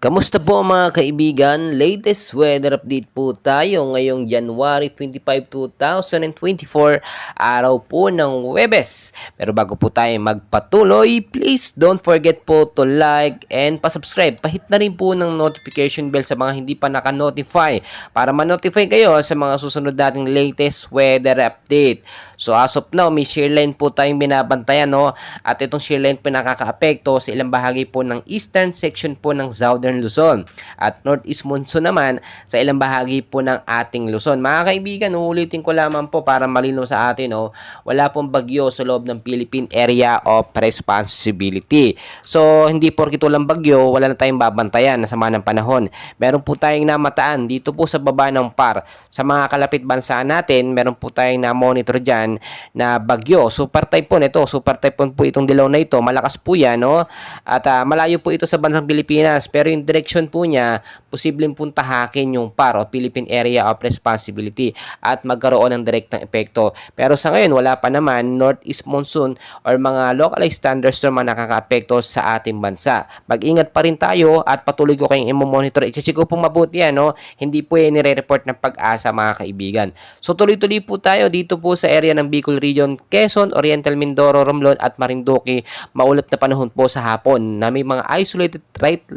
Kamusta po mga kaibigan? Latest weather update po tayo ngayong January 25, 2024, araw po ng Huwebes. Pero bago po tayo magpatuloy, please don't forget po to like and pa-subscribe. Pahit na rin po ng notification bell sa mga hindi pa naka-notify para ma-notify kayo sa mga susunod nating latest weather update. So as of now, may shear line po tayong binabantayan, no? At itong shear line po nakaka-apekto sa ilang bahagi po ng eastern section po ng southern Luzon at northeast monsoon naman sa ilang bahagi po ng ating Luzon. Mga kaibigan, uulitin ko lamang po para malinaw sa atin, no? Wala pong bagyo sa loob ng Philippine Area of Responsibility. So hindi porkit walang bagyo, wala na tayong babantayan na sama ng panahon. Meron po tayong namataan dito po sa baba ng PAR. Sa mga kalapit bansa natin, meron po tayong na-monitor dyan na bagyo. Super typhoon ito. Super typhoon po itong dilaw na ito. Malakas po yan, no? At malayo po ito sa bansang Pilipinas. Pero yung direction po niya, posibleng puntahakin yung PAR o Philippine Area of Responsibility at magkaroon ng direktang epekto. Pero sa ngayon, wala pa naman northeast monsoon or mga localized thunderstorm na nakaka-apekto sa ating bansa. Mag-ingat pa rin tayo at patuloy ko kayong i-monitor. I-check ko po mabuti yan, no? Hindi po yan nire-report ng Pag-asa, mga kaibigan. So tuloy-tuloy po tayo dito po sa area ng Bicol Region, Quezon, Oriental Mindoro, Romblon at Marinduque. Maulap na panahon po sa hapon na may mga isolated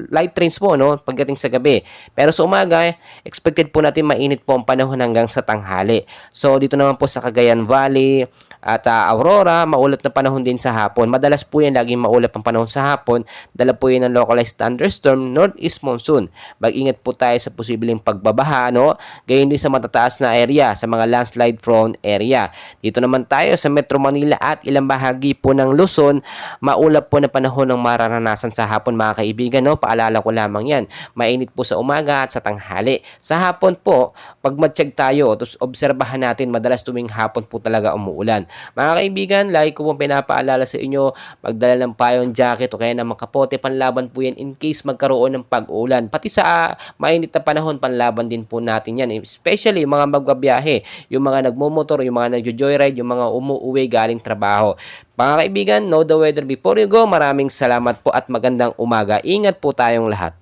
light rains po, no, pagdating sa gabi. Pero sa umaga, expected po natin mainit po ang panahon hanggang sa tanghali. So dito naman po sa Cagayan Valley at Aurora, maulap na panahon din sa hapon. Madalas po yan laging maulap ang panahon sa hapon. Dala po yan ng localized thunderstorm, northeast monsoon. Mag-ingat po tayo sa posibleng pagbabaha, no? Gayon din sa matataas na area, sa mga landslide prone area. Dito naman tayo sa Metro Manila at ilang bahagi po ng Luzon, maulap po na panahon ng mararanasan sa hapon, mga kaibigan, no? Paalala ko lamang yan. Mainit po sa umaga at sa tanghali. Sa hapon po, pag matsyag tayo, obserbahan natin, madalas tuwing hapon po talaga umuulan. Mga kaibigan, lagi ko pong pinapaalala sa inyo, magdala ng payong jacket o kaya ng makapote, panlaban po yan in case magkaroon ng pag-ulan. Pati sa mainit na panahon, panlaban din po natin yan. Especially yung mga magbabiyahe, yung mga nagmumotor, yung mga nagjo-joyride, yung mga umuuwi galing trabaho. Mga kaibigan, know the weather before you go. Maraming salamat po at magandang umaga. Ingat po tayong lahat.